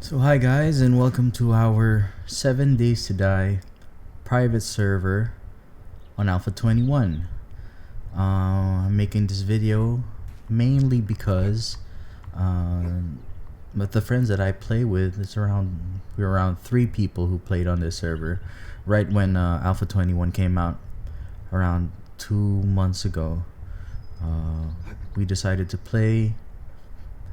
So hi guys, and welcome to our 7 Days to Die private server on Alpha 21. I'm making this video mainly because with the friends that I play with, we're around 3 people who played on this server right when Alpha 21 came out around 2 months ago. We decided to play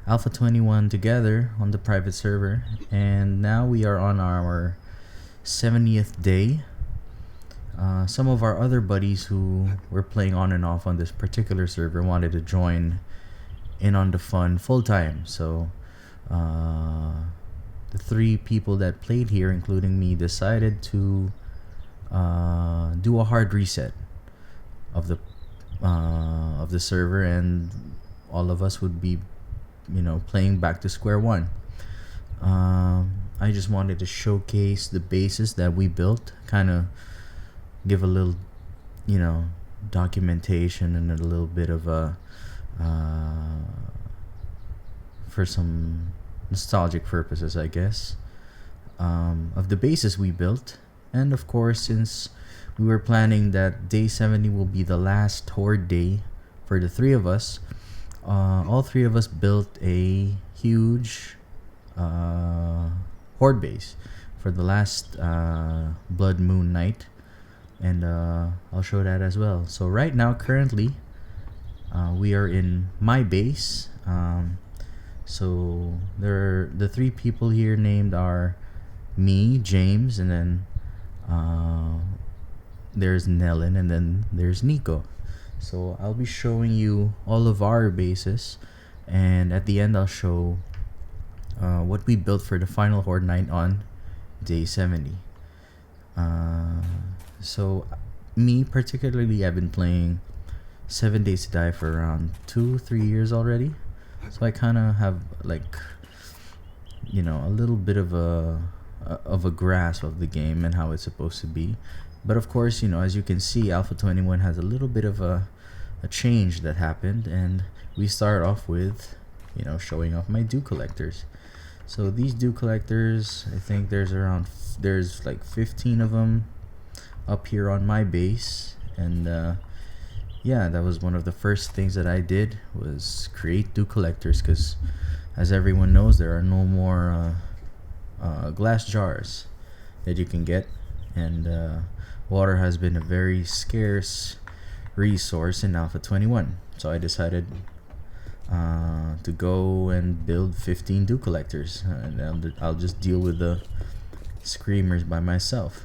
Alpha 21 together on the private server, and now we are on our 70th day. Some of our other buddies who were playing on and off on this particular server wanted to join in on the fun full time, so the 3 people that played here, including me, decided to do a hard reset of the server, and all of us would be playing back to square one. I just wanted to showcase the bases that we built, kind of give a little documentation and a little bit of a for some nostalgic purposes, I guess, of the bases we built. And of course, since we were planning that day 70 will be the last Horde day for the 3 of us, all 3 of us built a huge Horde base for the last Blood Moon night, and I'll show that as well. So right now, currently, we are in my base. So the 3 people here named are me, James, and then there's Nellen, and then there's Nico. So I'll be showing you all of our bases, and at the end I'll show what we built for the final Horde night on day 70. So me particularly, I've been playing 7 Days to Die for around 2-3 years already, so I kind of have like a little bit of a grasp of the game and how it's supposed to be. But of course, as you can see, Alpha 21 has a little bit of a change that happened, and we start off with showing off my dew collectors. So these dew collectors, I think there's like 15 of them up here on my base, and yeah, that was one of the first things that I did, was create dew collectors, because as everyone knows, there are no more glass jars that you can get, and water has been a very scarce resource in Alpha 21. So I decided to go and build 15 dew collectors, and I'll just deal with the screamers by myself.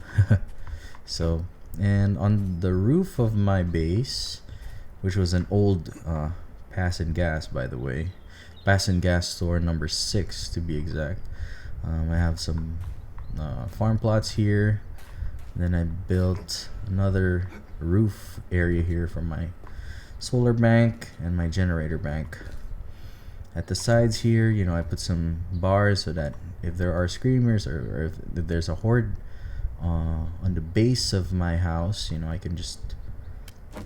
So, and on the roof of my base, which was an old Pass and Gas, by the way, Pass and Gas store number 6 to be exact, I have some farm plots here. Then I built another roof area here for my solar bank and my generator bank. At the sides here, I put some bars so that if there are screamers, or if there's a horde on the base of my house, I can just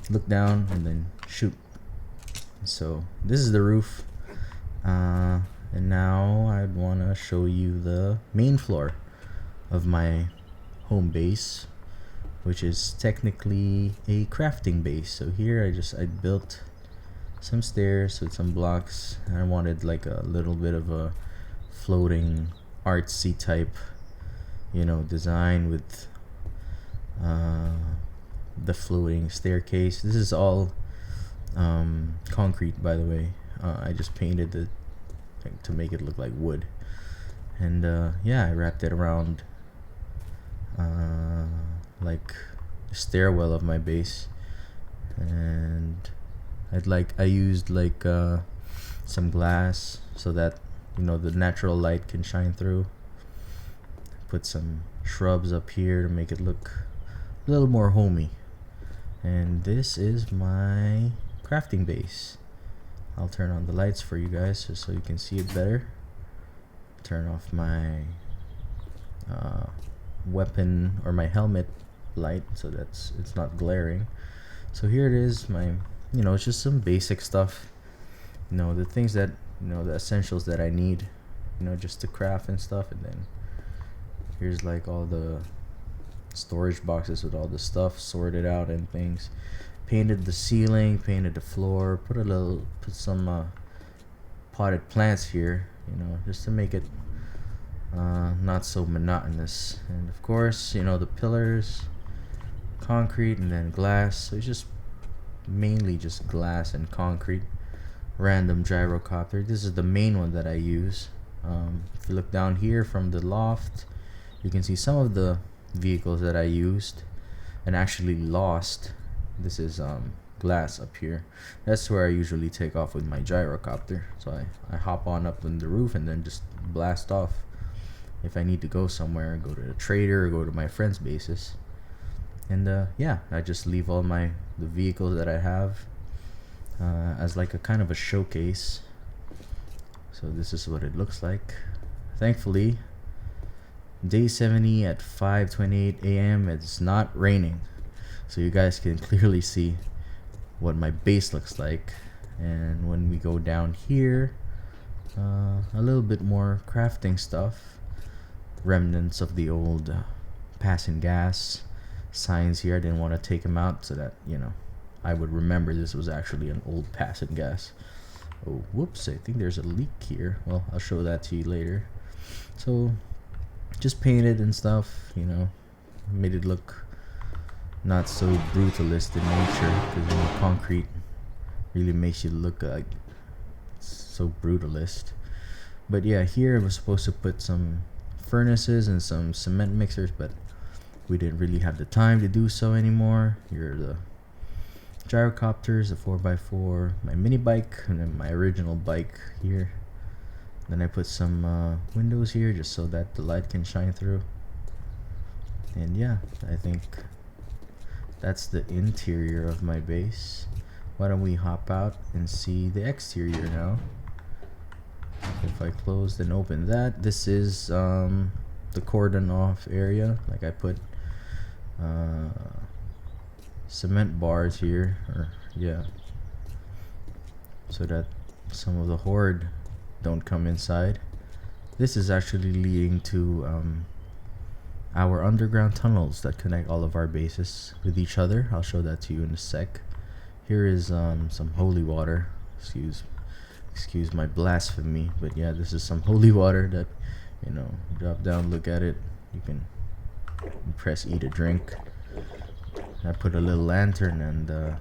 look down and then shoot. So this is the roof, and now I'd want to show you the main floor of my home base, which is technically a crafting base. So here I built some stairs with some blocks, and I wanted like a little bit of a floating artsy type design with the floating staircase. This is all concrete, by the way. I just painted it to make it look like wood, and yeah, I wrapped it around like the stairwell of my base, and I used like some glass so that the natural light can shine through. Put some shrubs up here to make it look a little more homey, and this is my crafting base. I'll turn on the lights for you guys just so you can see it better. Turn off my weapon or my helmet light so that it's not glaring. So here it is, it's just some basic stuff, the things that the essentials that I need you know, just to craft and stuff. And then here's like all the storage boxes with all the stuff sorted out and things. Painted the ceiling, painted the floor, put some potted plants here, you know, just to make it not so monotonous. And of course, you know, the pillars, concrete, and then glass. So it's just mainly just glass and concrete. Random gyrocopter. This is the main one that I use. If you look down here from the loft, you can see some of the vehicles that I used and actually lost. This is glass up here. That's where I usually take off with my gyrocopter. So I hop on up on the roof and then just blast off. If I need to go somewhere, go to the trader or go to my friend's bases. And yeah, I just leave all the vehicles that I have as like a kind of a showcase. So this is what it looks like. Thankfully, day 70 at 5:28 a.m. it's not raining, so you guys can clearly see what my base looks like. And when we go down here, a little bit more crafting stuff, remnants of the old passing gas signs here. I didn't want to take them out so that, you know, I would remember this was actually an old passing gas. Oh, whoops, I think there's a leak here. Well, I'll show that to you later. So just painted and stuff, you know, made it look not so brutalist in nature, because, you know, concrete really makes you look like so brutalist. But yeah, here I was supposed to put some furnaces and some cement mixers, but we didn't really have the time to do so anymore. Here are the gyrocopters, the 4x4, my mini bike, and then my original bike here. Then I put some windows here just so that the light can shine through. And yeah, I think that's the interior of my base. Why don't we hop out and see the exterior now? If I close and open that, this is the cordon off area. Like I put cement bars here, or yeah, so that some of the horde don't come inside. This is actually leading to our underground tunnels that connect all of our bases with each other. I'll show that to you in a sec. Here is some holy water. Excuse my blasphemy, but yeah, this is some holy water that, you know, drop down, look at it, you can press E to drink. I put a little lantern and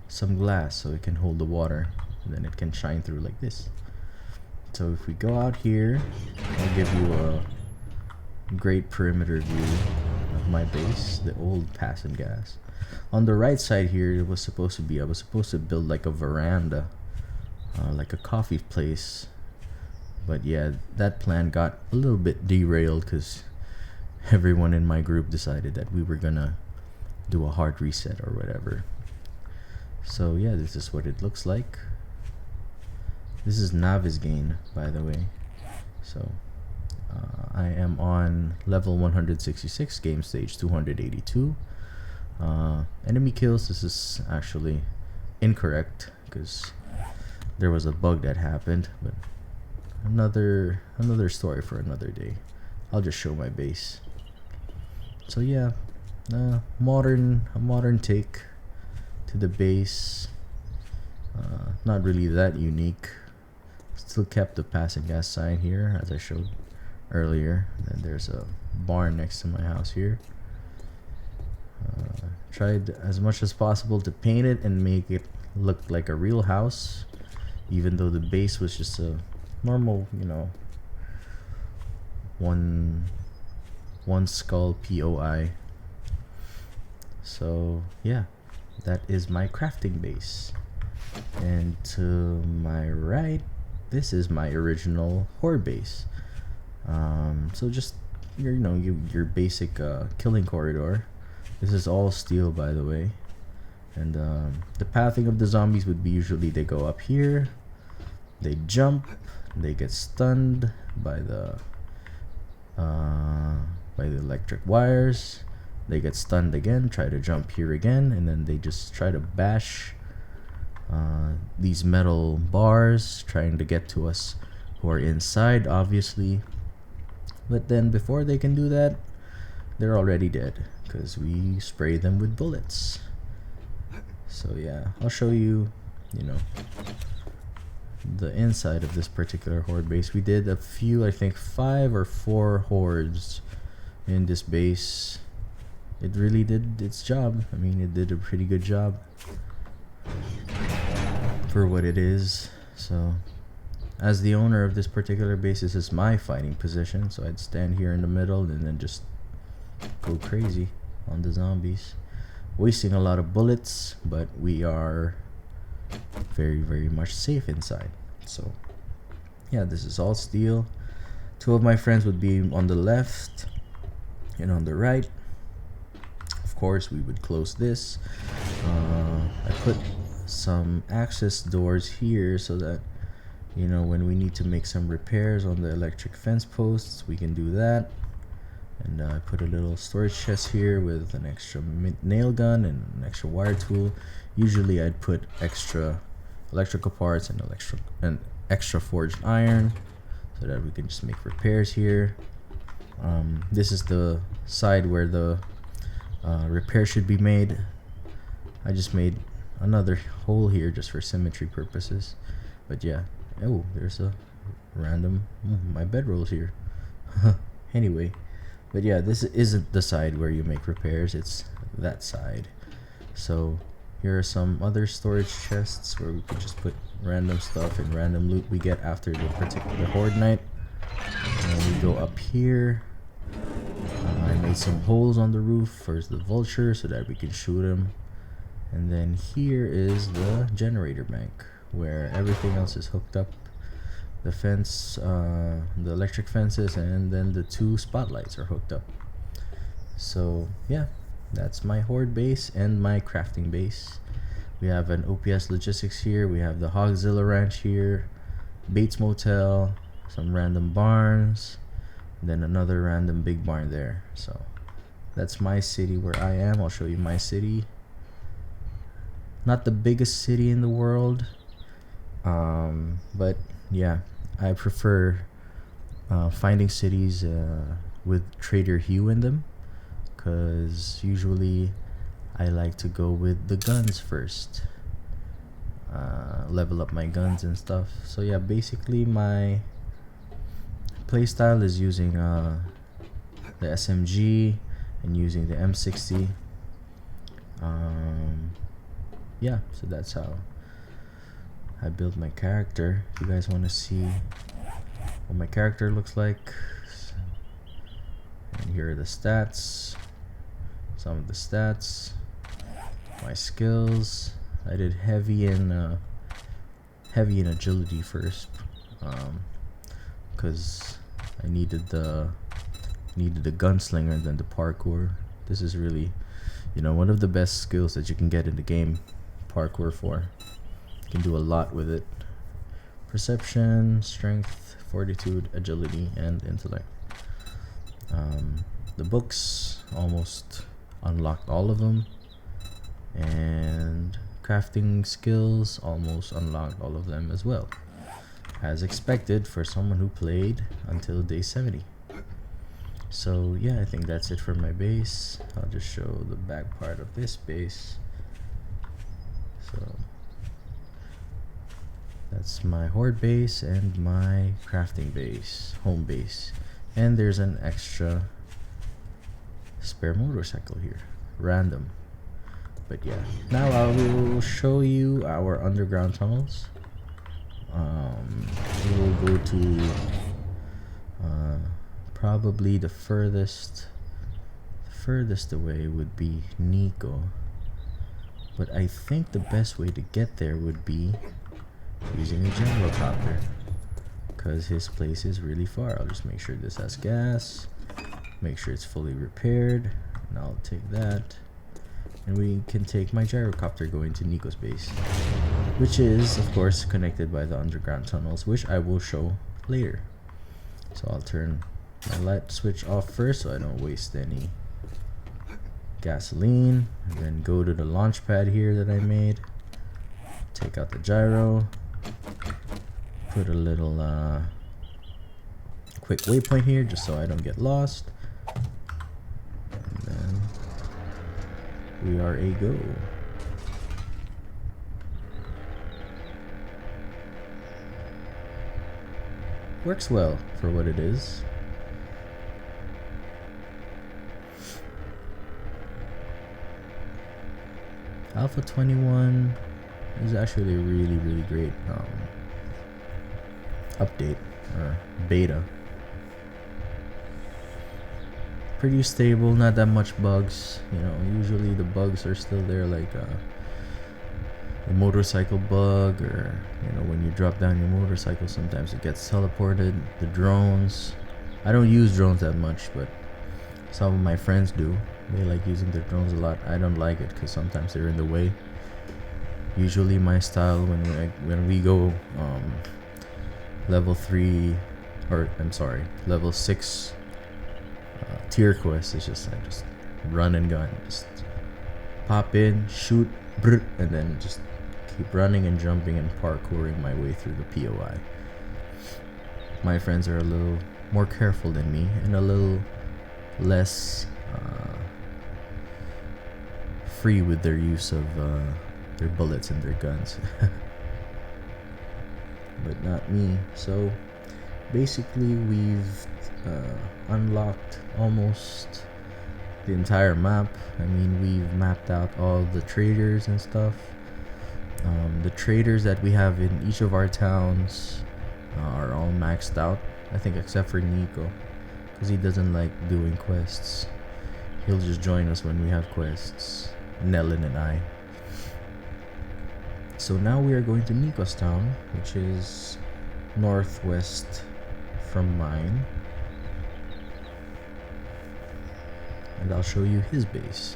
some glass so it can hold the water, and then it can shine through like this. So if we go out here, I'll give you a great perimeter view of my base, the old passing gas. On the right side here, I was supposed to build like a veranda, like a coffee place. But yeah, that plan got a little bit derailed because everyone in my group decided that we were gonna do a hard reset or whatever. So yeah, this is what it looks like. This is Navisgain, by the way. So I am on level 166, game stage 282. Enemy kills, this is actually incorrect because there was a bug that happened, but another story for another day. I'll just show my base. So yeah, a modern take to the base. Not really that unique. Still kept the passing gas sign here as I showed earlier. Then there's a barn next to my house here. Tried as much as possible to paint it and make it look like a real house, even though the base was just a normal, you know, one skull POI. So yeah, that is my crafting base. And to my right, this is my original horde base. So just your basic killing corridor. This is all steel, by the way. And the pathing of the zombies would be usually they go up here, they jump, they get stunned by the electric wires, they get stunned again, try to jump here again, and then they just try to bash these metal bars, trying to get to us who are inside, obviously. But then before they can do that, they're already dead because we spray them with bullets. So yeah, I'll show you, you know, the inside of this particular horde base. We did a few, I think 5 or 4 hordes in this base. It really did its job. I mean, it did a pretty good job for what it is. So as the owner of this particular base, this is my fighting position, so I'd stand here in the middle and then just go crazy on the zombies, wasting a lot of bullets, but we are very much safe inside. So yeah, this is all steel. 2 of my friends would be on the left and on the right. Of course, we would close this. I put some access doors here so that, you know, when we need to make some repairs on the electric fence posts, we can do that. And I put a little storage chest here with an extra nail gun and an extra wire tool. Usually I'd put extra electrical parts and extra forged iron so that we can just make repairs here. This is the side where the repair should be made. I just made another hole here just for symmetry purposes. But yeah, oh, there's a random my bedroll's here. Anyway, but yeah, this isn't the side where you make repairs, it's that side. So here are some other storage chests where we could just put random stuff and random loot we get after the particular horde night. And then we go up here. I made some holes on the roof for the vulture so that we can shoot them. And then here is the generator bank where everything else is hooked up. The fence, the electric fences, and then the 2 spotlights are hooked up. So yeah, that's my horde base and my crafting base. We have an OPS logistics here. We have the Hogzilla ranch here, Bates Motel, some random barns, and then another random big barn there. So that's my city where I am. I'll show you my city. Not the biggest city in the world, but yeah, I prefer finding cities with Trader Hugh in them, because usually I like to go with the guns first, level up my guns and stuff. So yeah, basically my playstyle is using the SMG and using the M60. Yeah, so that's how I build my character. If you guys want to see what my character looks like, and here are the stats, some of the stats, my skills. I did heavy in agility first, because I needed the gunslinger and then the parkour. This is really, you know, one of the best skills that you can get in the game. Parkour for. You can do a lot with it. Perception, strength, fortitude, agility, and intellect. The books, almost unlocked all of them. And crafting skills, almost unlocked all of them as well. As expected for someone who played until day 70. So yeah, I think that's it for my base. I'll just show the back part of this base. So that's my horde base and my crafting base, home base. And there's an extra spare motorcycle here, random. But yeah, now I will show you our underground tunnels. We will go to probably the furthest away would be Nico. But I think the best way to get there would be using a gyrocopter, because his place is really far. I'll just make sure this has gas, make sure it's fully repaired, and I'll take that. And we can take my gyrocopter going to Nico's base, which is of course connected by the underground tunnels, which I will show later. So I'll turn my light switch off first so I don't waste any gasoline, and then go to the launch pad here that I made, take out the gyro, put a little quick waypoint here just so I don't get lost. And then we are a go. Works well for what it is. Alpha 21 is actually a really great update or beta. Pretty stable, not that much bugs. You know, usually the bugs are still there, like the motorcycle bug, or you know, when you drop down your motorcycle, sometimes it gets teleported. The drones, I don't use drones that much, but some of my friends do. They like using their drones a lot. I don't like it because sometimes they're in the way. Usually my style when we go level 3, or I'm sorry, level 6 tier quest is just I just run and gun, just pop in, shoot, and then just keep running and jumping and parkouring my way through the POI. My friends are a little more careful than me and a little less free with their use of their bullets and their guns. But not me. So basically we've unlocked almost the entire map. I mean, we've mapped out all the traders and stuff. The traders that we have in each of our towns are all maxed out, I think, except for Nico, because he doesn't like doing quests. He'll just join us when we have quests, Nellin and I. So now we are going to Nico's town, which is northwest from mine, and I'll show you his base.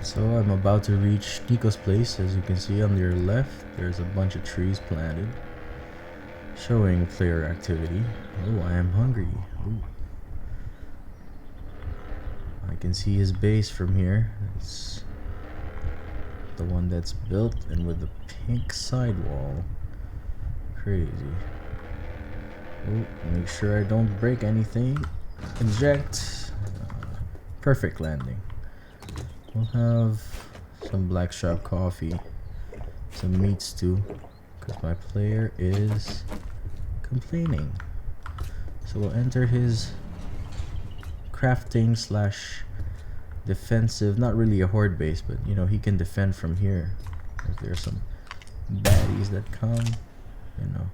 So I'm about to reach Nico's place. As you can see on your left, there's a bunch of trees planted, showing player activity. Oh, I am hungry. Ooh. I can see his base from here. It's the one that's built and with the pink sidewall. Crazy. Oh, make sure I don't break anything. Inject. Perfect landing. We'll have some black strap coffee, some meat stew, because my player is complaining. So we'll enter his crafting slash defensive, not really a horde base, but you know, he can defend from here. If there's some baddies that come, you know,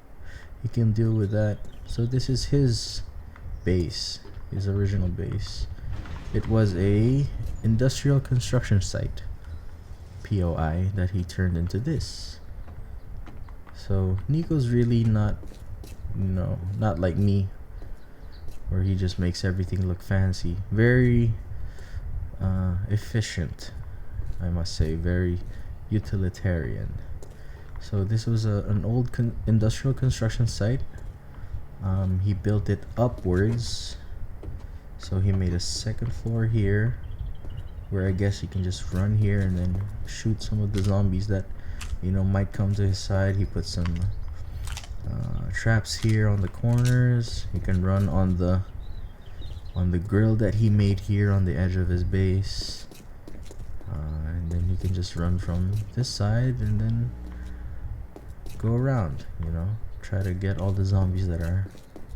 he can deal with that. So this is his base, his original base. It was a industrial construction site, POI, that he turned into this. So Nico's really not, you know, not like me, where he just makes everything look fancy. Very efficient, I must say, very utilitarian. So this was an old industrial construction site. He built it upwards, so he made a second floor here, where I guess you can just run here and then shoot some of the zombies that, you know, might come to his side. He put some traps here on the corners. You can run on the grill that he made here on the edge of his base, and then you can just run from this side and then go around, you know, try to get all the zombies that are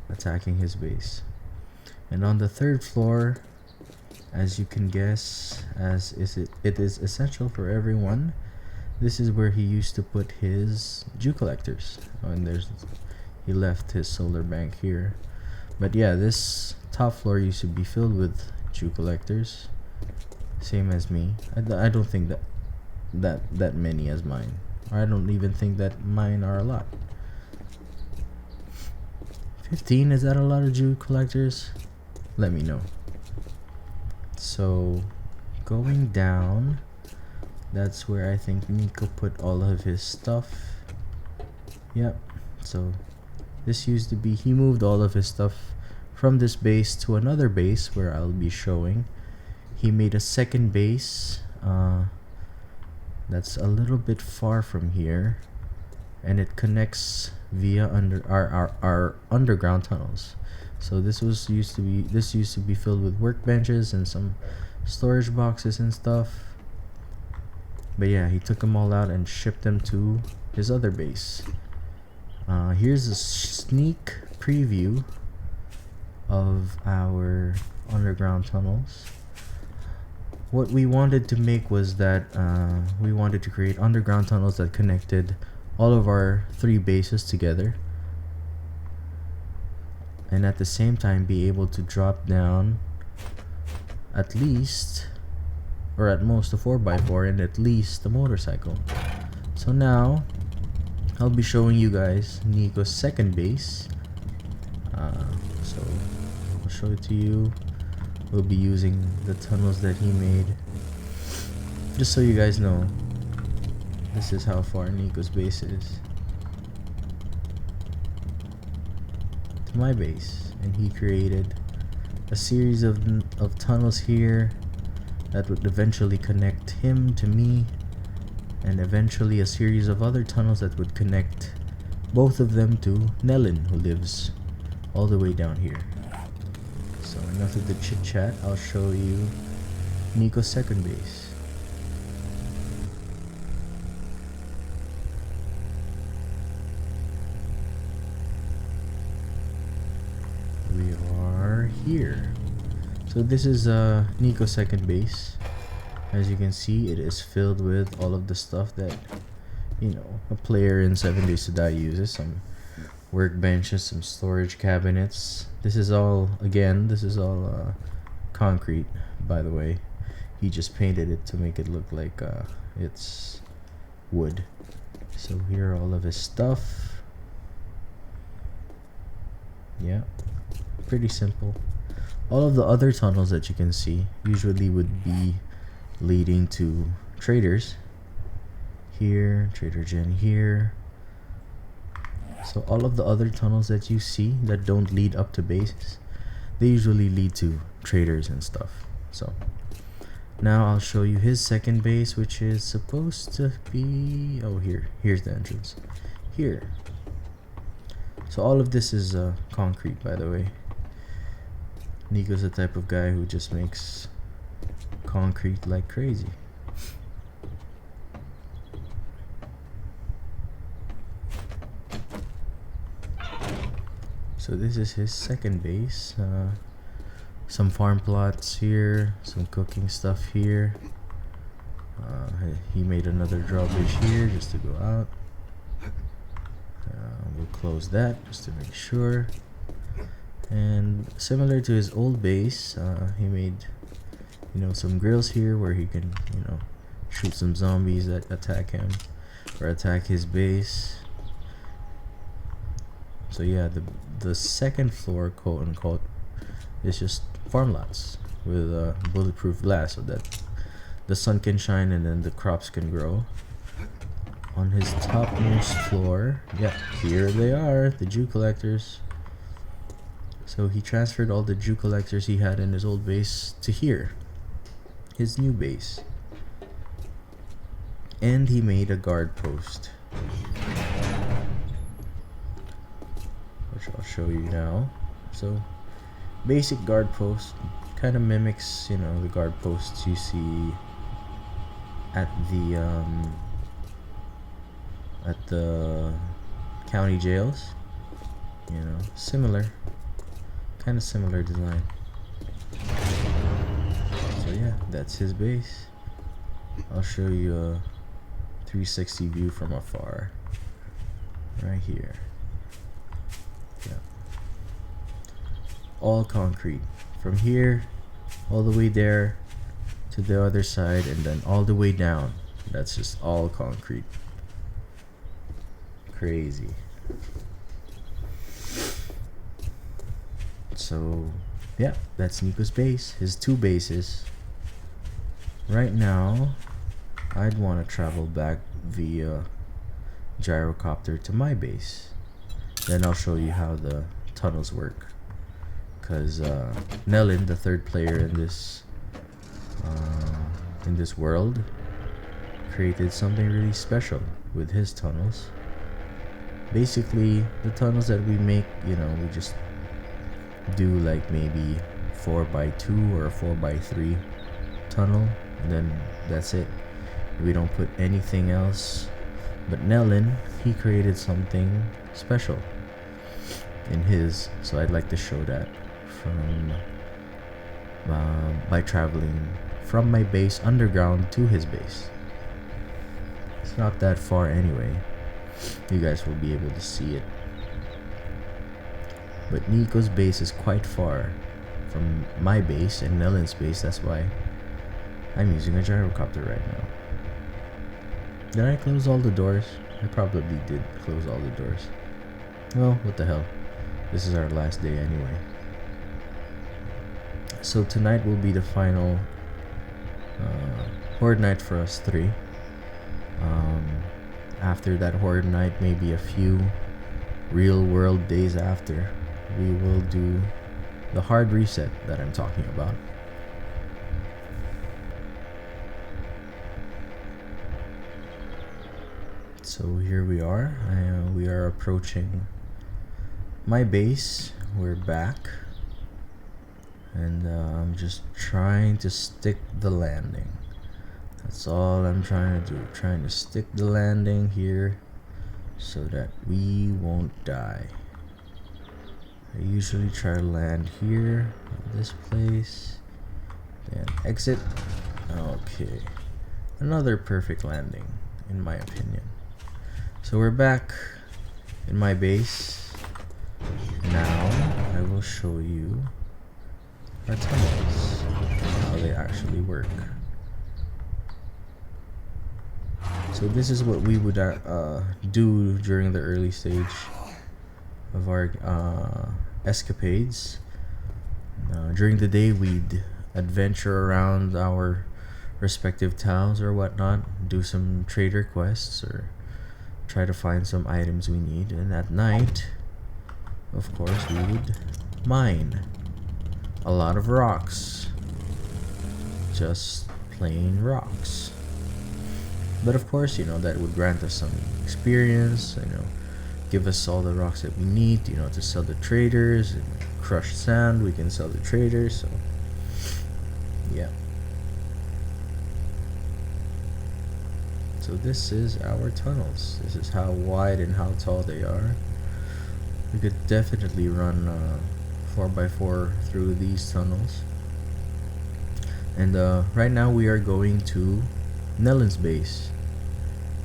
attacking his base. And on the third floor, as you can guess, it is essential for everyone, this is where he used to put his Jew collectors. Oh, and he left his solar bank here. But yeah, this top floor used to be filled with Jew collectors, same as me. I don't think that many as mine. I don't even think that mine are a lot. 15, is that a lot of Jew collectors? Let me know. So going down, that's where I think Nico put all of his stuff. Yep. So this used to be, he moved all of his stuff from this base to another base where I'll be showing. He made a second base that's a little bit far from here, and it connects via our underground tunnels. So this used to be filled with workbenches and some storage boxes and stuff. But yeah, he took them all out and shipped them to his other base. Here's a sneak preview of our underground tunnels. What we wanted to make was that we wanted to create underground tunnels that connected all of our 3 bases together, and at the same time be able to drop down at least, or at most, a 4x4 and at least a motorcycle. So now I'll be showing you guys Nico's second base. So I'll show it to you. We'll be using the tunnels that he made. Just so you guys know, this is how far Nico's base is to my base, and he created a series of tunnels here that would eventually connect him to me, and eventually a series of other tunnels that would connect both of them to Nellin, who lives all the way down here. So enough of the chit chat, I'll show you Nico's second base. We are here. So this is Nico's second base. As you can see, it is filled with all of the stuff that, you know, a player in 7 Days to Die uses. Some workbenches, some storage cabinets. This is all concrete, by the way. He just painted it to make it look like it's wood. So here are all of his stuff. Yeah, pretty simple. All of the other tunnels that you can see usually would be leading to traders. Here, Trader Jen here. So all of the other tunnels that you see that don't lead up to bases, they usually lead to traders and stuff. So now I'll show you his second base, which is supposed to be, oh, here's the entrance here. So all of this is concrete, by the way. Nico's the type of guy who just makes concrete like crazy. So this is his second base. Some farm plots here, some cooking stuff here. He made another drawbridge here just to go out. We'll close that just to make sure. And similar to his old base, he made, you know, some grills here where he can, you know, shoot some zombies that attack him or attack his base. So yeah, the second floor, quote unquote, is just farm lots with bulletproof glass so that the sun can shine and then the crops can grow. On his topmost floor, yeah, here they are, the Jew collectors. So he transferred all the Jew collectors he had in his old base to here, his new base. And he made a guard post, which I'll show you now. So basic guard post kind of mimics, you know, the guard posts you see at the county jails. You know, kind of similar design. So yeah, that's his base. I'll show you a 360 view from afar right here. Yeah, all concrete from here all the way there to the other side, and then all the way down. That's just all concrete. Crazy. So yeah, that's Nico's base, his 2 bases. Right now I'd want to travel back via gyrocopter to my base. Then I'll show you how the tunnels work, because Nellin, the third player in this world, created something really special with his tunnels. basically the tunnels that we make, you know, we just do like maybe 4x2 or 4x3 tunnel, and then that's it. We don't put anything else. But Nellin, he created something special in his, so I'd like to show that from by traveling from my base underground to his base. It's not that far anyway. You guys will be able to see it. But Nico's base is quite far from my base and Nellin's base. That's why I'm using a gyrocopter right now. Did I close all the doors? I probably did close all the doors. Well, what the hell. This is our last day anyway. So tonight will be the final Horde night for us three. After that Horde night, maybe a few real world days after, we will do the hard reset that I'm talking about. So here we are. We are approaching my base. We're back. And I'm just trying to stick the landing. That's all I'm trying to do. Trying to stick the landing here so that we won't die. I usually try to land here, in this place, then exit. Okay. Another perfect landing, in my opinion. So we're back in my base. Now I will show you our tunnels, how they actually work. So this is what we would do during the early stage of our escapades. During the day, we'd adventure around our respective towns or whatnot, do some trader quests or try to find some items we need, and at night, of course, we would mine a lot of rocks. Just plain rocks. But of course, you know, that would grant us some experience, you know, give us all the rocks that we need, you know, to sell the traders, and crushed sand we can sell the traders, so yeah. So this is our tunnels. This is how wide and how tall they are. We could definitely run 4x4 through these tunnels. And right now we are going to Nellin's base,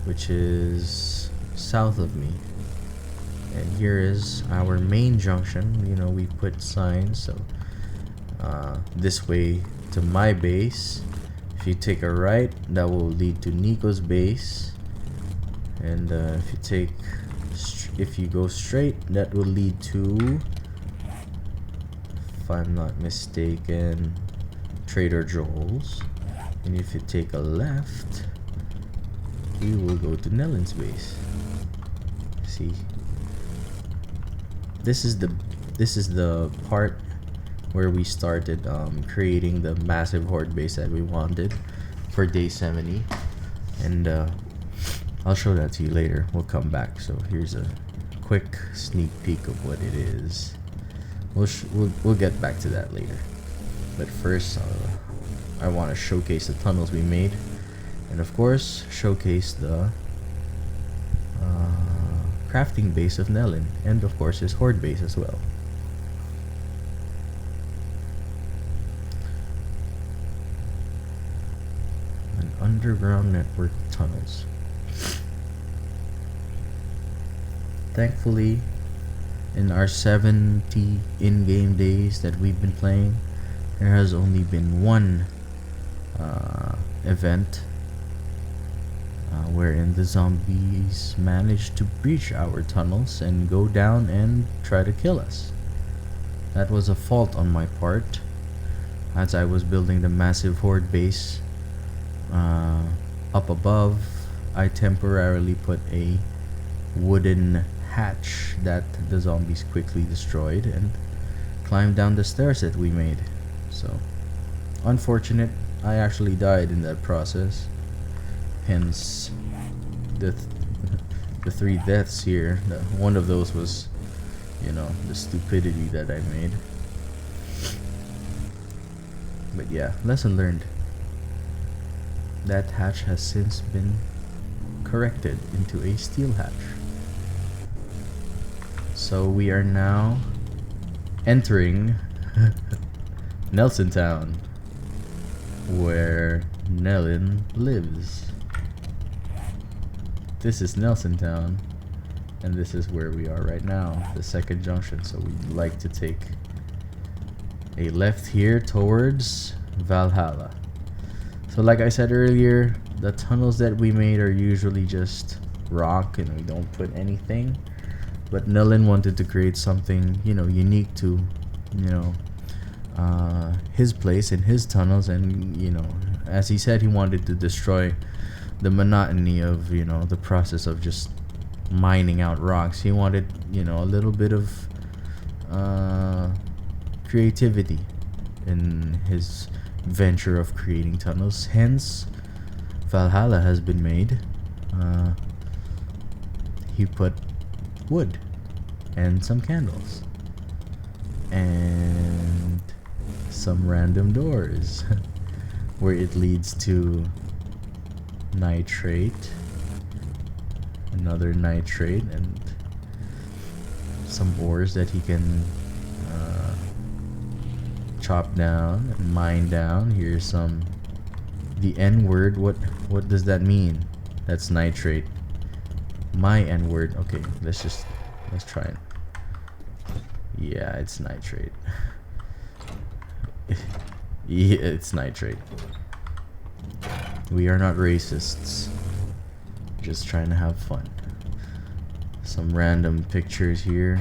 which is south of me. And here is our main junction. You know, we put signs, so this way to my base. If you take a right, that will lead to Nico's base, and if you go straight, that will lead to, if I'm not mistaken, Trader Joel's. And if you take a left, we will go to Nellin's base. See, this is the part where we started creating the massive horde base that we wanted for day 70, and I'll show that to you later. We'll come back. So here's a quick sneak peek of what it is. We'll get back to that later, but first I want to showcase the tunnels we made, and of course showcase the crafting base of Nellin, and of course his horde base as well. An underground network of tunnels. Thankfully, in our 70 in-game days that we've been playing, there has only been one event wherein the zombies managed to breach our tunnels and go down and try to kill us. That was a fault on my part. As I was building the massive horde base up above, I temporarily put a wooden hatch that the zombies quickly destroyed and climbed down the stairs that we made. So, unfortunate, I actually died in that process. Hence, the 3 deaths here. One of those was, you know, the stupidity that I made. But yeah, lesson learned. That hatch has since been corrected into a steel hatch. So we are now entering Nelson Town, where Nellin lives. This is Nelson Town, and this is where we are right now, the second junction. So we'd like to take a left here towards Valhalla. So like I said earlier, the tunnels that we made are usually just rock and we don't put anything. But Nellin wanted to create something, you know, unique to, you know, his place and his tunnels. And, you know, as he said, he wanted to destroy the monotony of, you know, the process of just mining out rocks. He wanted, you know, a little bit of creativity in his venture of creating tunnels. Hence, Valhalla has been made. He put wood and some candles and some random doors where it leads to nitrate, another nitrate, and some ores that he can chop down and mine down. Here's some, the N word. What does that mean? That's nitrate. My N word. Okay, let's try it. Yeah, it's nitrate. Yeah, it's nitrate. We are not racists. Just trying to have fun. Some random pictures here.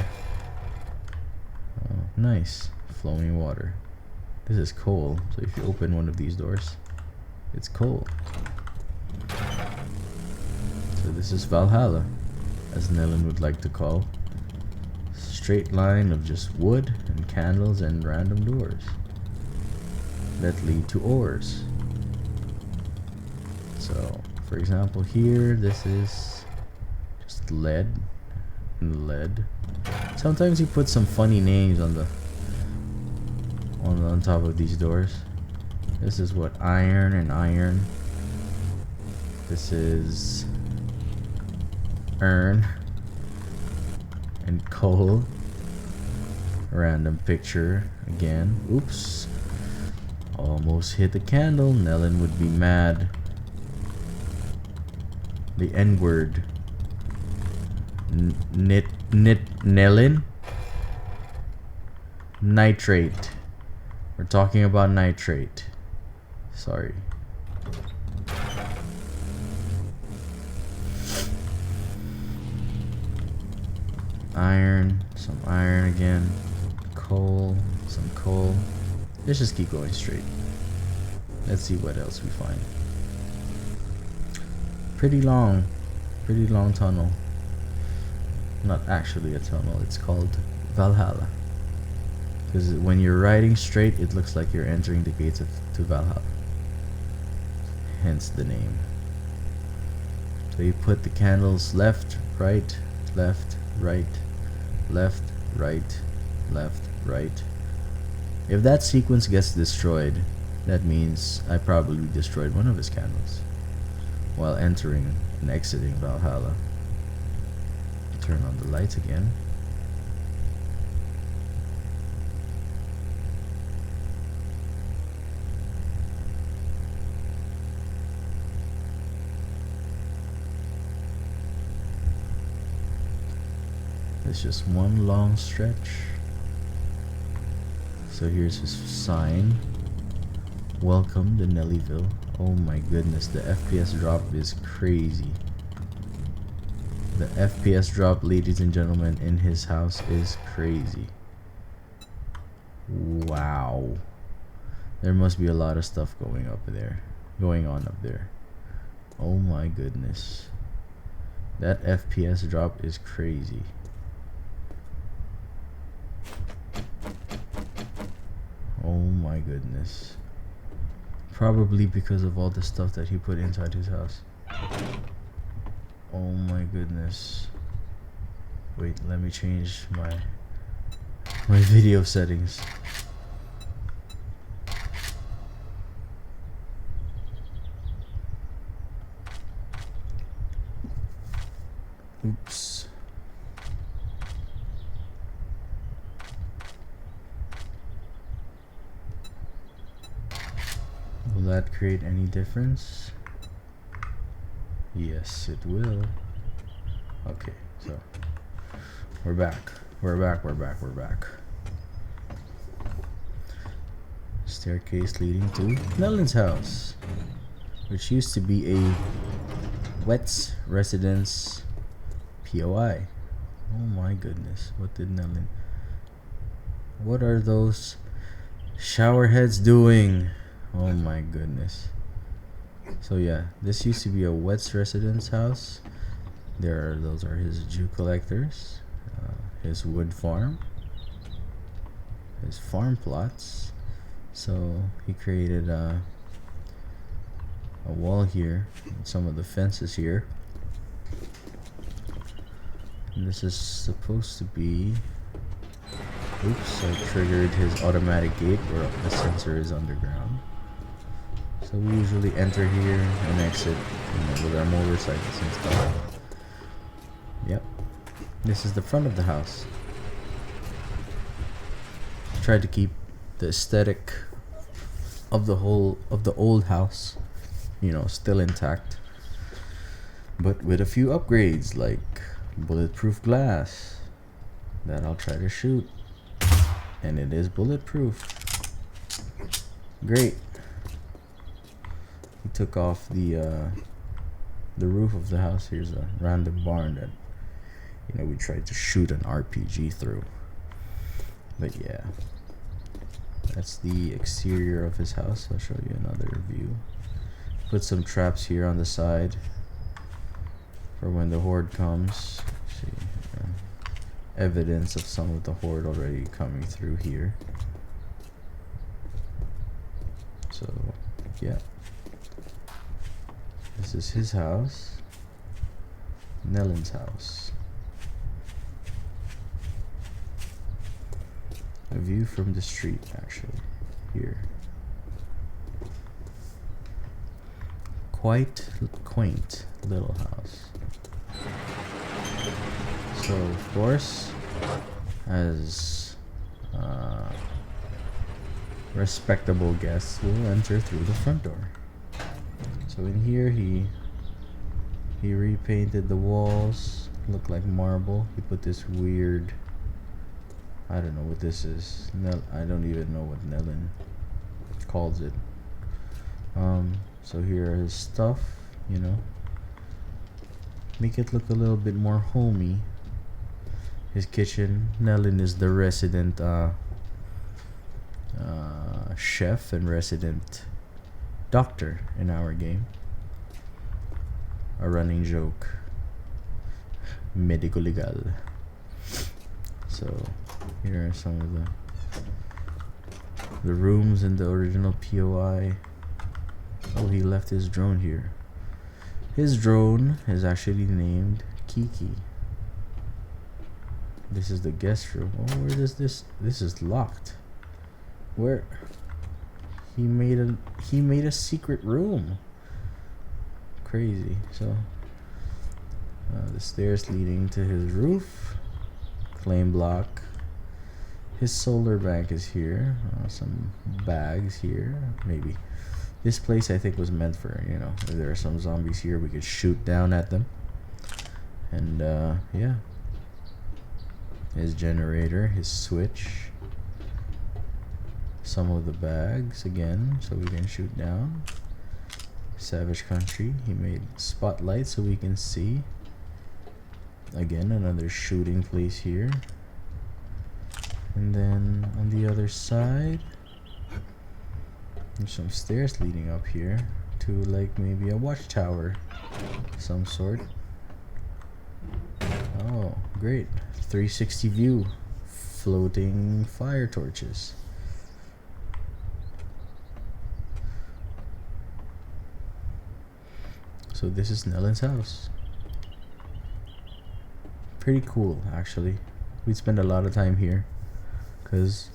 Oh, nice. Flowing water. This is coal, so if you open one of these doors, it's coal. So this is Valhalla, as Nellin would like to call. Straight line of just wood and candles and random doors that lead to ores. So, for example, here, this is just lead and lead. Sometimes you put some funny names on top of these doors. This is what? Iron and iron. This is urn and coal. Random picture again. Oops. Almost hit the candle. Nellin would be mad. The N word. Nellin? Nitrate. We're talking about nitrate. Sorry. Iron. Some iron again. Coal. Some coal. Let's just keep going straight. Let's see what else we find. Pretty long tunnel. Not actually a tunnel, it's called Valhalla. Because when you're riding straight, it looks like you're entering the gates to Valhalla. Hence the name. So you put the candles left, right, left, right, left, right, left, right. If that sequence gets destroyed, that means I probably destroyed one of his candles while entering and exiting Valhalla. Turn on the lights again. It's just one long stretch. So here's his sign. Welcome to Nellyville. Oh my goodness, the FPS drop is crazy. The FPS drop, ladies and gentlemen, in his house is crazy. Wow. There must be a lot of stuff going on up there. Oh my goodness. That FPS drop is crazy. Oh my goodness. Probably because of all the stuff that he put inside his house. Oh my goodness. Wait, let me change my video settings. Oops. Will that create any difference? Yes, it will. Okay, so we're back. We're back. Staircase leading to Nellen's house, which used to be a Wet's residence POI. Oh my goodness, what did Nellen... What are those shower heads doing? Oh my goodness. So yeah, this used to be a Wet's residence house. Those are his Jew collectors, his wood farm, his farm plots. So he created a wall here, and some of the fences here. And this is supposed to be... Oops, I triggered his automatic gate where the sensor is underground. So we usually enter here and exit, with our motorcycles and stuff. Yep. This is the front of the house. Tried to keep the aesthetic of the old house, still intact, but with a few upgrades like bulletproof glass that I'll try to shoot, and it is bulletproof. Great. He took off the roof of the house. Here's a random barn that we tried to shoot an RPG through. But yeah, that's the exterior of his house. I'll show you another view. Put some traps here on the side for when the Horde comes. See, evidence of some of the Horde already coming through here. So yeah, this is his house, Nellen's house. A view from the street, actually, here. Quite quaint little house. So, of course, as respectable guests will enter through the front door. So in here, he repainted the walls, look like marble. He put this weird... I don't know what this is. I don't even know what Nellen calls it. So here are his stuff, Make it look a little bit more homey. His kitchen. Nellen is the resident chef and resident doctor in our game. A running joke. Medico legal. So here are some of the rooms in the original POI. Oh, he left his drone here. His drone is actually named Kiki. This is the guest room. Oh, where does this is locked. Where he made a secret room. Crazy. So the stairs leading to his roof. Claim block. His solar bank is here. Some bags here. Maybe this place I think was meant for, if there are some zombies here, we could shoot down at them. And yeah, his generator, his switch, some of the bags again, so we can shoot down. Savage Country. He made spotlights so we can see. Again, another shooting place here. And then on the other side, there's some stairs leading up here to like maybe a watchtower of some sort. Oh, great. 360 view. Floating fire torches. So this is Nellen's house. pretty cool actually. We spend a lot of time here because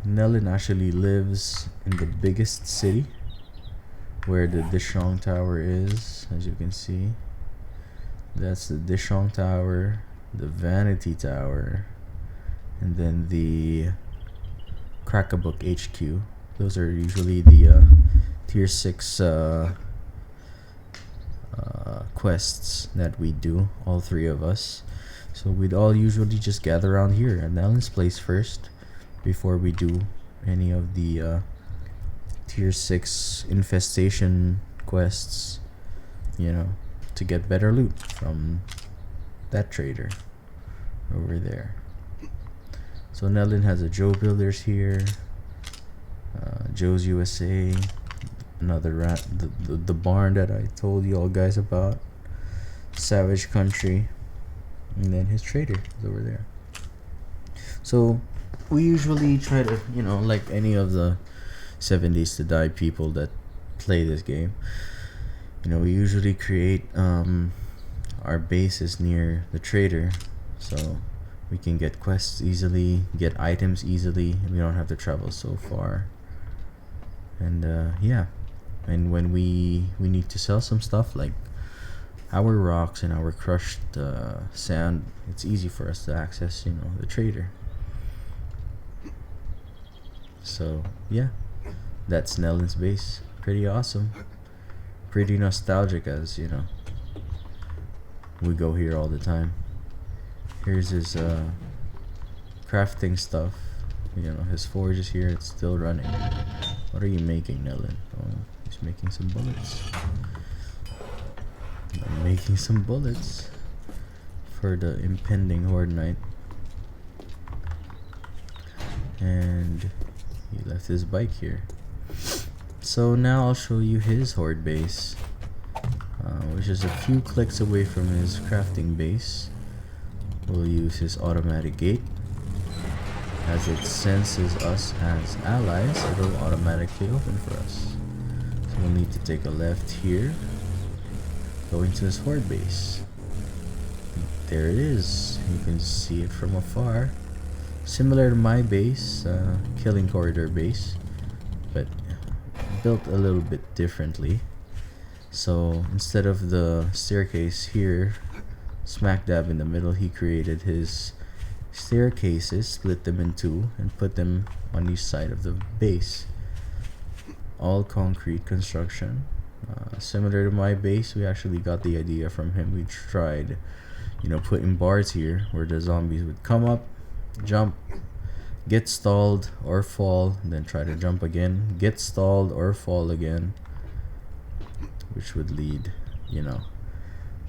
Nellin actually lives in the biggest city where the Dishong Tower is. As you can see, that's the Dishong Tower, the Vanity Tower, and then the Crack-a-Book HQ. Those are usually the tier 6 quests that we do, all three of us. So we'd all usually just gather around here at Nellin's place first before we do any of the tier 6 infestation quests, you know, to get better loot from that trader over there. So Nellin has a Joe Builders here, Joe's USA, another the barn that I told you all guys about, Savage Country, and then his trader is over there. So we usually try to, you know, like any of the 7 Days to Die people that play this game, you know, we usually create our bases near the trader so we can get quests easily, get items easily, and we don't have to travel so far. And yeah, and when we need to sell some stuff like our rocks and our crushed sand, it's easy for us to access, you know, the trader. So yeah, that's Nellin's base. Pretty awesome, pretty nostalgic, as you know, we go here all the time. Here's his crafting stuff, you know, his forge is here, it's still running. What are you making, Nellin? Oh, he's making some bullets. I'm making some bullets for the impending Horde night. And he left his bike here. So now I'll show you his Horde base, which is a few clicks away from his crafting base. We'll use his automatic gate. As it senses us as allies, it'll automatically open for us. So we'll need to take a left here, go into his Horde base. There it is. You can see it from afar. Similar to my base, Killing Corridor base, but built a little bit differently. So instead of the staircase here, smack dab in the middle, he created his staircases, split them in two, and put them on each side of the base. All concrete construction. Similar to my base, we actually got the idea from him. We tried, you know, putting bars here where the zombies would come up, jump, get stalled or fall, and then try to jump again, get stalled or fall again, which would lead, you know,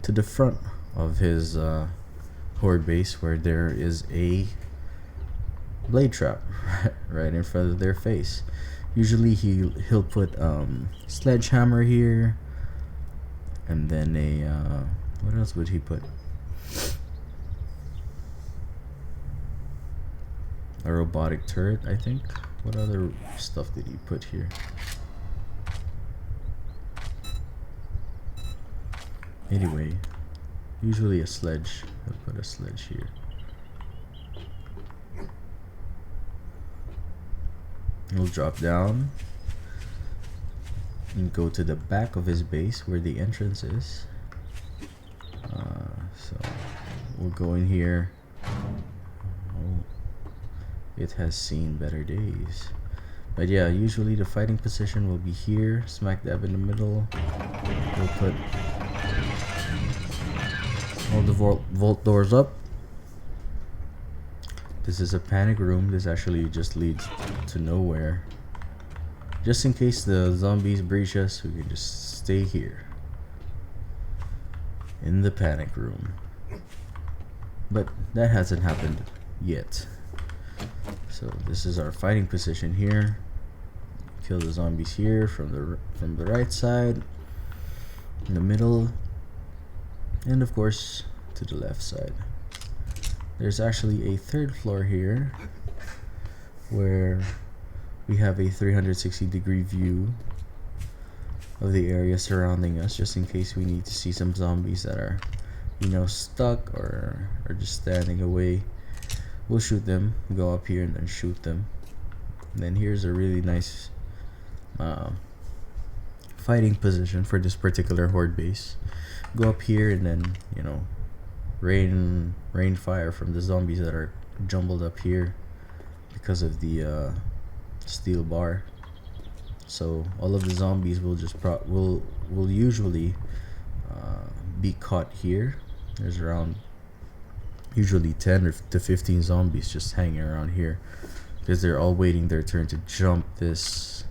to the front of his Horde base, where there is a blade trap right in front of their face. Usually he'll put sledgehammer here, and then a what else would he put? A robotic turret, I think. What other stuff did he put here? Anyway, usually a sledge. I'll put a sledge here. We'll drop down and go to the back of his base where the entrance is. So we'll go in here. Oh, it has seen better days. But yeah, usually the fighting position will be here, smack dab in the middle. We'll put all the vault doors up. This is a panic room. This actually just leads to nowhere. Just in case the zombies breach us, we can just stay here in the panic room. But that hasn't happened yet. So this is our fighting position here. Kill the zombies here from the right side, in the middle, and of course to the left side. There's actually a third floor here where we have a 360-degree view of the area surrounding us, just in case we need to see some zombies that are stuck or just standing away, we'll shoot them. Go up here and then shoot them. And then here's a really nice fighting position for this particular horde base. Go up here and then rain fire from the zombies that are jumbled up here because of the steel bar. So all of the zombies will just will usually be caught here. There's around usually 10 to 15 zombies just hanging around here because they're all waiting their turn to jump this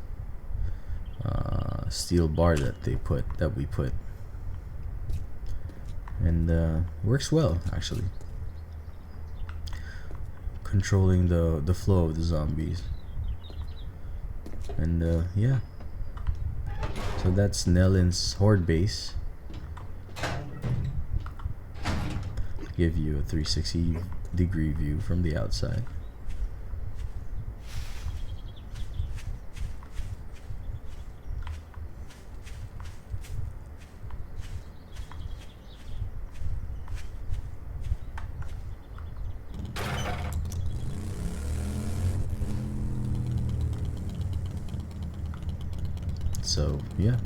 steel bar that we put, and works well actually, controlling the flow of the zombies. And yeah, so that's Nellin's horde base. Give you a 360-degree view from the outside. So yeah,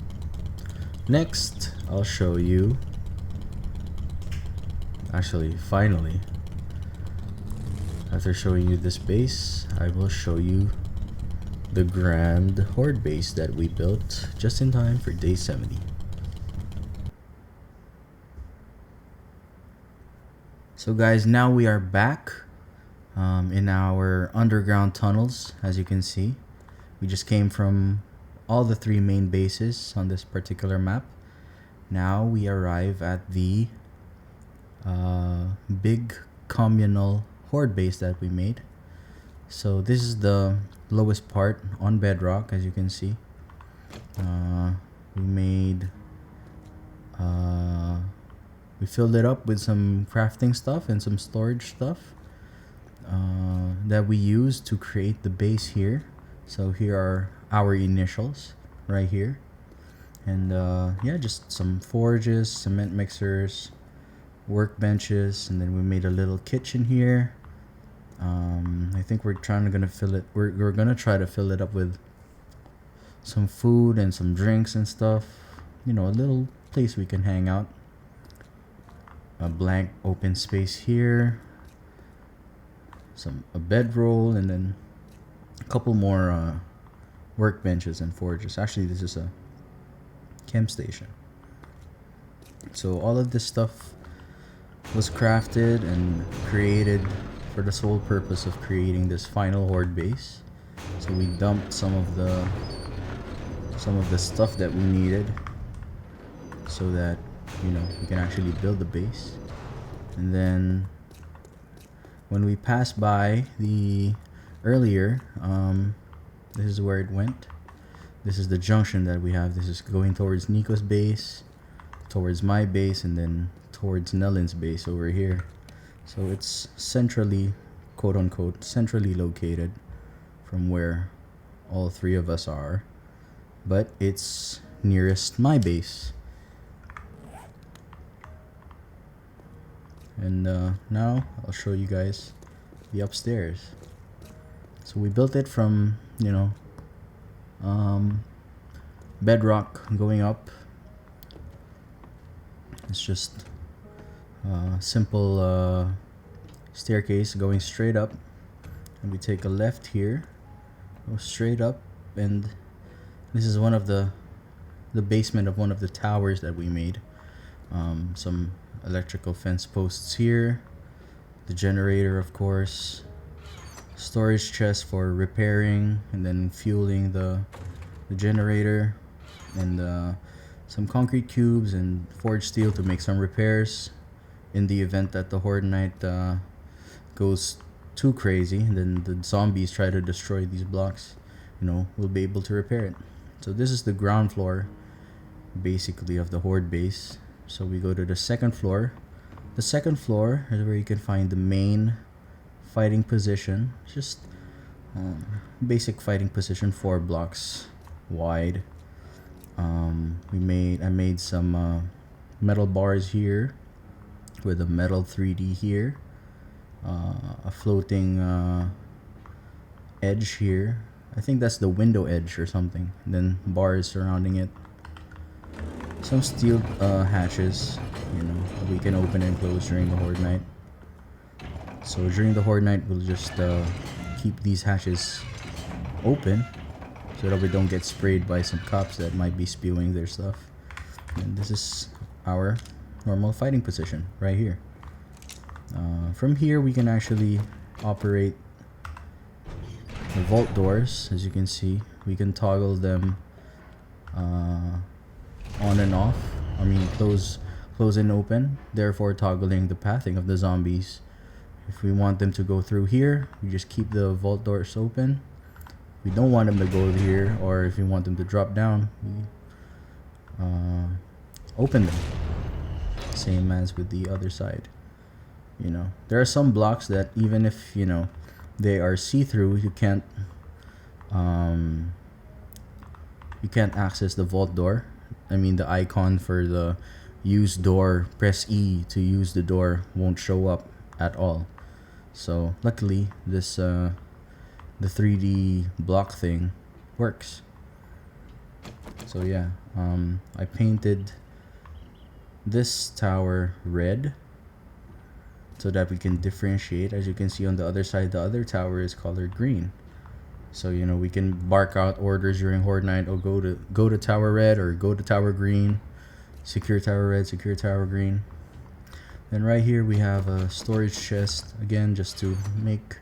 next I'll show you, actually finally, after showing you this base, I will show you the grand horde base that we built just in time for day 70. So guys, now we are back in our underground tunnels. As you can see, we just came from all the 3 main bases on this particular map. Now we arrive at the big communal horde base that we made. So this is the lowest part on bedrock, as you can see. We filled it up with some crafting stuff and some storage stuff that we used to create the base here. So here are our initials right here, and yeah, just some forges, cement mixers, workbenches, and then we made a little kitchen here. I think we're gonna fill it. We're gonna try to fill it up with some food and some drinks and stuff. A little place we can hang out. A blank open space here. A bedroll, and then a couple more workbenches and forges. Actually, this is a camp station. So all of this stuff was crafted and created for the sole purpose of creating this final horde base. So we dumped some of the stuff that we needed so that we can actually build the base. And then when we passed by the earlier, this is where it went. This is the junction that we have. This is going towards Nico's base, towards my base, and then towards Nellin's base over here. So it's centrally, quote unquote, centrally located from where all 3 of us are, but it's nearest my base. And now I'll show you guys the upstairs. So we built it from bedrock going up. It's just a simple staircase going straight up, and we take a left here, go straight up, and this is one of the basement of one of the towers that we made. Some electrical fence posts here, the generator, of course, storage chest for repairing and then fueling the generator, and some concrete cubes and forged steel to make some repairs in the event that the Horde Knight goes too crazy and then the zombies try to destroy these blocks. We'll be able to repair it. So this is the ground floor basically of the Horde base. So we go to the second floor. The second floor is where you can find the main fighting position. Just basic fighting position, 4 blocks wide. I made some metal bars here with a metal 3D here, a floating edge here. I think that's the window edge or something. And then bars surrounding it. Some steel hatches, you know, we can open and close during the Horde night. So during the Horde night, we'll just keep these hatches open so that we don't get sprayed by some cops that might be spewing their stuff. And this is our normal fighting position right here. From here, we can actually operate the vault doors. As you can see, we can toggle them on and off. I mean, close and open, therefore toggling the pathing of the zombies. If we want them to go through here, we just keep the vault doors open. We don't want them to go here, or if we want them to drop down, we open them. Same as with the other side. You know, there are some blocks that even if, you know, they are see-through, you can't access the vault door. I mean, the icon for the use door, press E to use the door, won't show up at all. So luckily this the 3D block thing works. So yeah, I painted this tower red so that we can differentiate. As you can see on the other side, the other tower is colored green. So, you know, we can bark out orders during Horde night, or go to tower red, or go to tower green, secure tower red, secure tower green. Then right here we have a storage chest, again just to make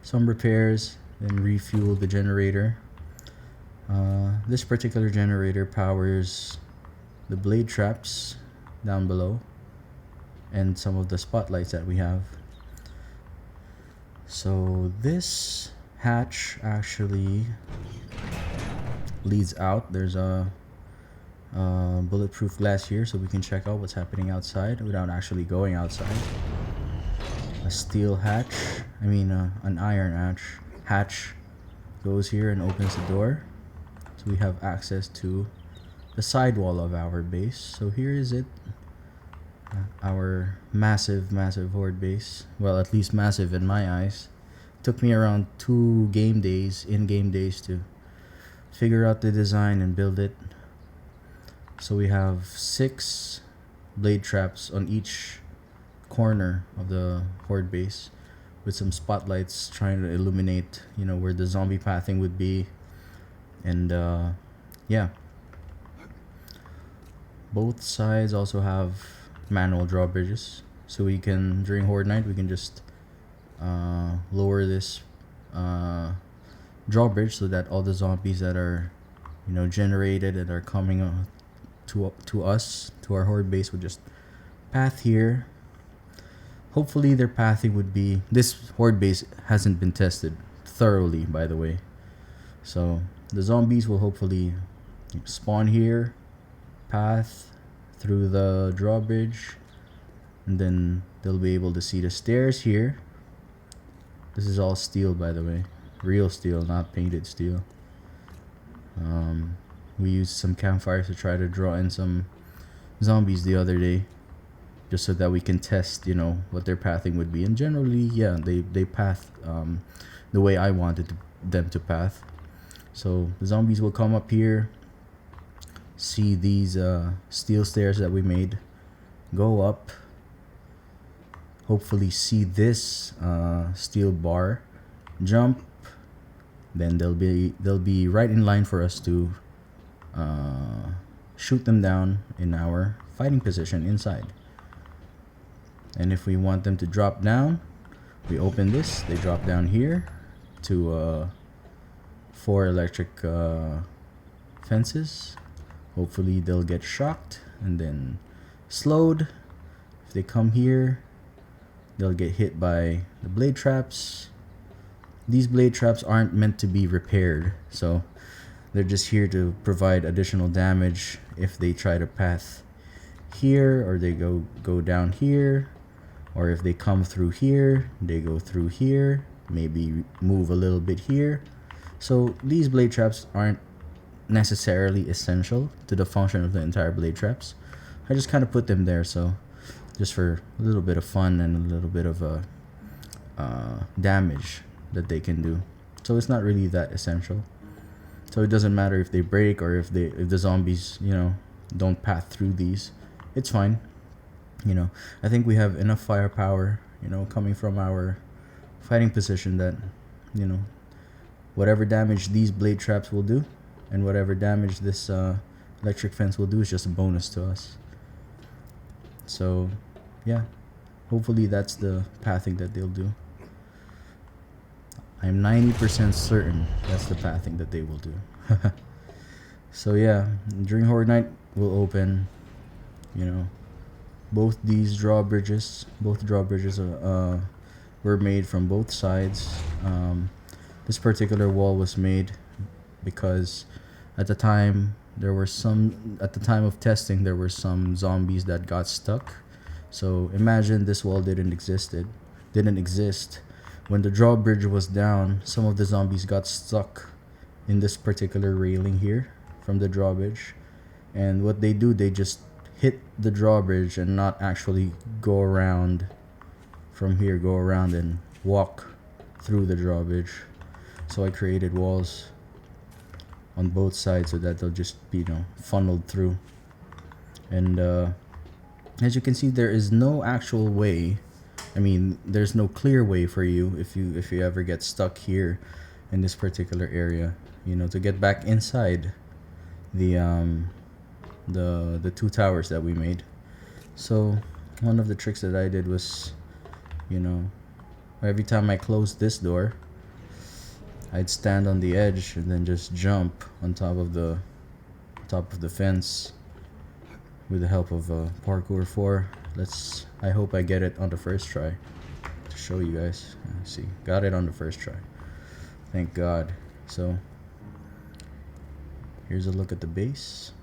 some repairs, then refuel the generator. This particular generator powers the blade traps down below and some of the spotlights that we have. So this hatch actually leads out. There's a bulletproof glass here, so we can check out what's happening outside without actually going outside. A steel hatch, an iron hatch goes here and opens the door, so we have access to the sidewall of our base. So here is it, our massive Horde base. Well, at least massive in my eyes. Took me around 2 in-game days to figure out the design and build it. So we have 6 blade traps on each corner of the Horde base, with some spotlights trying to illuminate, you know, where the zombie pathing would be. And yeah, both sides also have manual drawbridges, so we can, during Horde night, we can just lower this drawbridge so that all the zombies that are, you know, generated and are coming to us, to our Horde base, would just path here. Hopefully their pathing would be, this Horde base hasn't been tested thoroughly, by the way, so the zombies will hopefully spawn here, path through the drawbridge, and then they'll be able to see the stairs here. This is all steel, by the way, real steel, not painted steel. We used some campfires to try to draw in some zombies the other day, just so that we can test, you know, what their pathing would be. And generally, yeah, they path the way I wanted them to path. So the zombies will come up here, see these steel stairs that we made, go up, hopefully see this steel bar, jump, then they'll be right in line for us to shoot them down in our fighting position inside. And if we want them to drop down, we open this, they drop down here to 4 electric fences. Hopefully they'll get shocked and then slowed. If they come here, they'll get hit by the blade traps. These blade traps aren't meant to be repaired, so they're just here to provide additional damage if they try to path here, or they go down here, or if they come through here, they go through here, maybe move a little bit here. So these blade traps aren't necessarily essential to the function of the entire blade traps. I just kind of put them there so just for a little bit of fun and a little bit of damage that they can do. So it's not really that essential. So it doesn't matter if they break or if the zombies, you know, don't pass through these. It's fine. You know, I think we have enough firepower, you know, coming from our fighting position that, you know, whatever damage these blade traps will do and whatever damage this electric fence will do is just a bonus to us. So yeah, hopefully that's the pathing that they'll do. I'm 90% certain that's the pathing that they will do. So yeah, during Horde Night we'll open, you know, both drawbridges were made from both sides. This particular wall was made because at the time of testing there were some zombies that got stuck. So imagine this wall didn't exist. When the drawbridge was down, some of the zombies got stuck in this particular railing here from the drawbridge. And what they do, they just hit the drawbridge and not actually go around and walk through the drawbridge. So I created walls on both sides so that they'll just be, you know, funneled through. And as you can see, there is no actual way. I mean, there's no clear way for you if you ever get stuck here in this particular area, you know, to get back inside the two towers that we made. So one of the tricks that I did was, you know, every time I closed this door, I'd stand on the edge and then just jump on top of the fence with the help of parkour 4. I hope I get it on the first try to show you guys. See, got it on the first try, thank God. So here's a look at the base,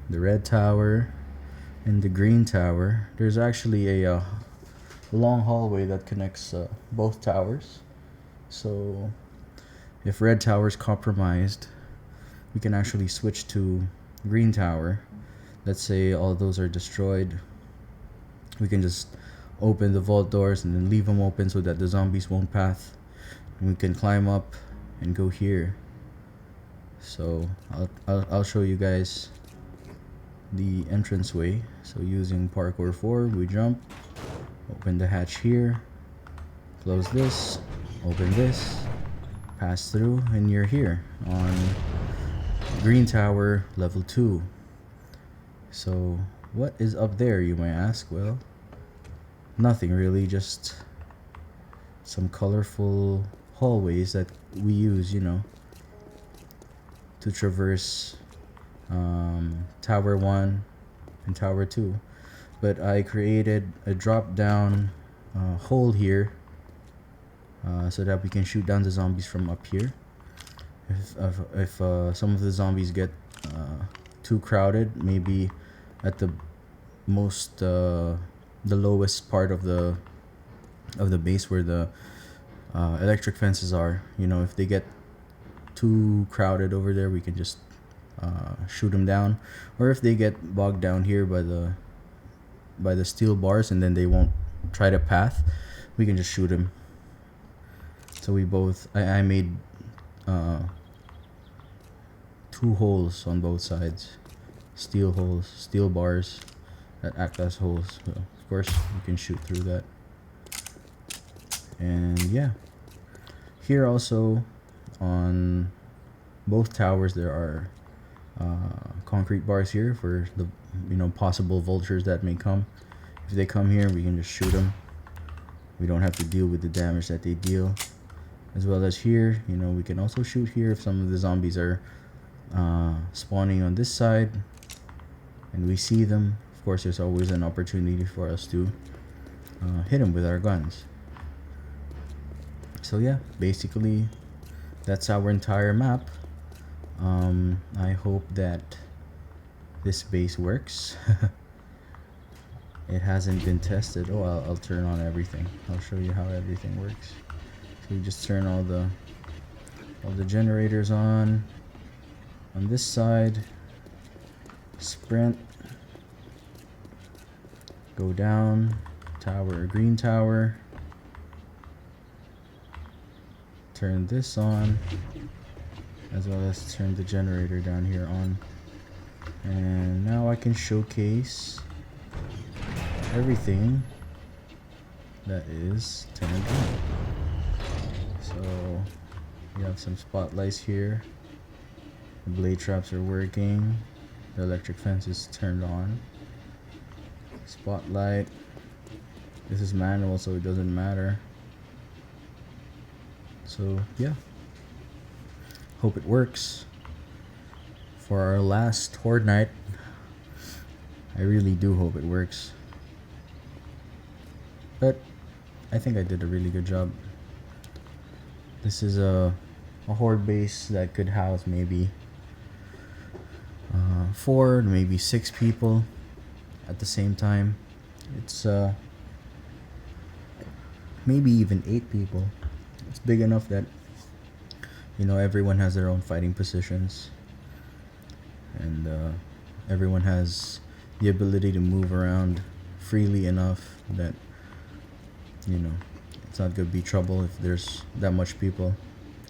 the red tower and the green tower. There's actually a long hallway that connects both towers. So if red tower is compromised, we can actually switch to green tower. Let's say all those are destroyed, we can just open the vault doors and then leave them open so that the zombies won't path, and we can climb up and go here. So I'll show you guys the entranceway. So using parkour 4, we jump, open the hatch here, close this, open this, pass through, and you're here on green tower level 2. So what is up there, you may ask? Well, nothing really, just some colorful hallways that we use, you know, to traverse tower 1 and tower 2. But I created a drop down hole here so that we can shoot down the zombies from up here. If some of the zombies get too crowded, maybe at the lowest part of the base where the electric fences are, you know, if they get too crowded over there, we can just shoot them down. Or if they get bogged down here by the steel bars and then they won't try to path, we can just shoot them. So I made 2 holes on both sides, steel holes, steel bars that act as holes. So of course you can shoot through that. And yeah, here also on both towers there are concrete bars here for the, you know, possible vultures that may come. If they come here, we can just shoot them. We don't have to deal with the damage that they deal. As well as here, you know, we can also shoot here if some of the zombies are spawning on this side and we see them. Of course, there's always an opportunity for us to hit them with our guns. So yeah, basically that's our entire map. I hope that this base works. It hasn't been tested. Oh, I'll turn on everything. I'll show you how everything works. So you just turn all the generators on this side. Sprint. Go down, tower, green tower. Turn this on, as well as turn the generator down here on. And now I can showcase everything that is turned on. So we have some spotlights here. The blade traps are working. The electric fence is turned on. Spotlight. This is manual, so it doesn't matter. So yeah, hope it works for our last Horde night. I really do hope it works, but I think I did a really good job. This is a Horde base that could house maybe 4, maybe 6 people at the same time. It's maybe even 8 people. It's big enough that, you know, everyone has their own fighting positions, and everyone has the ability to move around freely enough that, you know, it's not gonna be trouble if there's that much people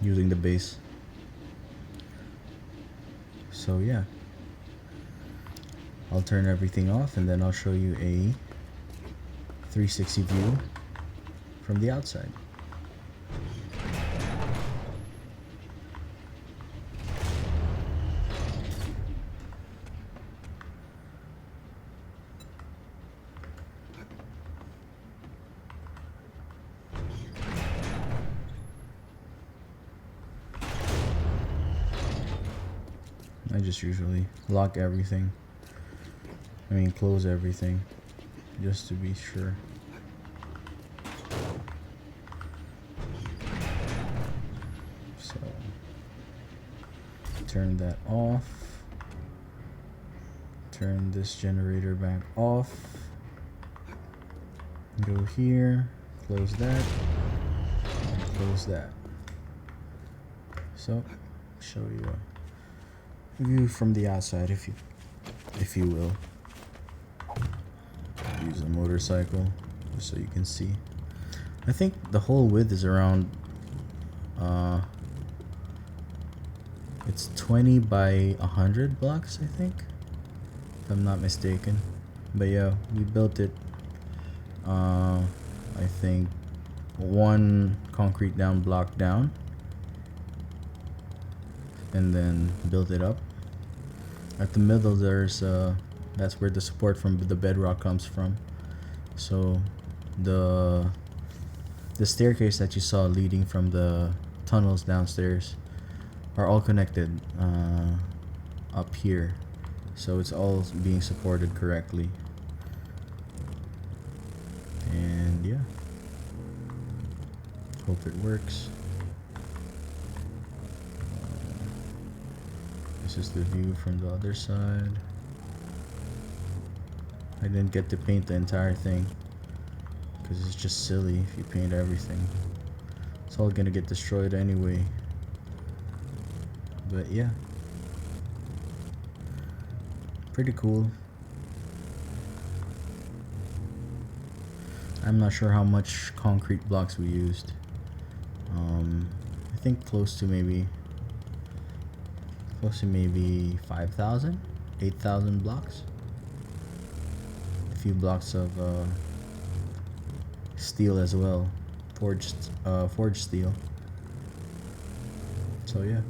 using the base. So yeah, I'll turn everything off and then I'll show you a 360 view from the outside. I just usually lock everything. Close everything, just to be sure. So, turn that off. Turn this generator back off. Go here, close that, and close that. So, show you a view from the outside, if you will. Use a motorcycle just so you can see. I think the whole width is around it's 20 by 100 blocks, I think, if I'm not mistaken. But yeah, we built it I think 1 concrete down block down, and then built it up. At the middle there's that's where the support from the bedrock comes from. So the staircase that you saw leading from the tunnels downstairs are all connected up here. So it's all being supported correctly. And yeah, hope it works. This is the view from the other side. I didn't get to paint the entire thing because it's just silly if you paint everything. It's all gonna get destroyed anyway. But yeah, pretty cool. I'm not sure how much concrete blocks we used. I think close to maybe 5,000, 8,000 blocks. A few blocks of steel as well, forged steel. So yeah,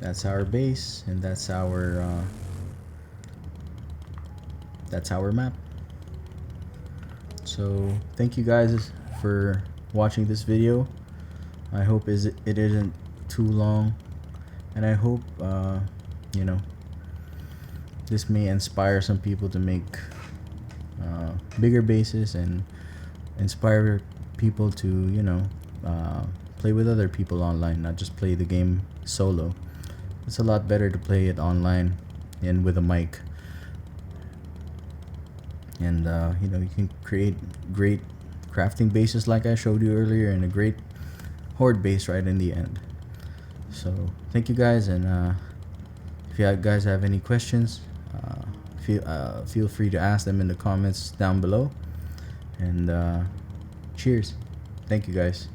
that's our base, and that's our map. So thank you guys for watching this video. I hope it isn't too long, and I hope you know, this may inspire some people to make bigger bases and inspire people to, you know, play with other people online, not just play the game solo. It's a lot better to play it online and with a mic. And you know, you can create great crafting bases like I showed you earlier, and a great horde base right in the end. So thank you guys, and if you guys have any questions, feel free to ask them in the comments down below. And cheers. Thank you guys.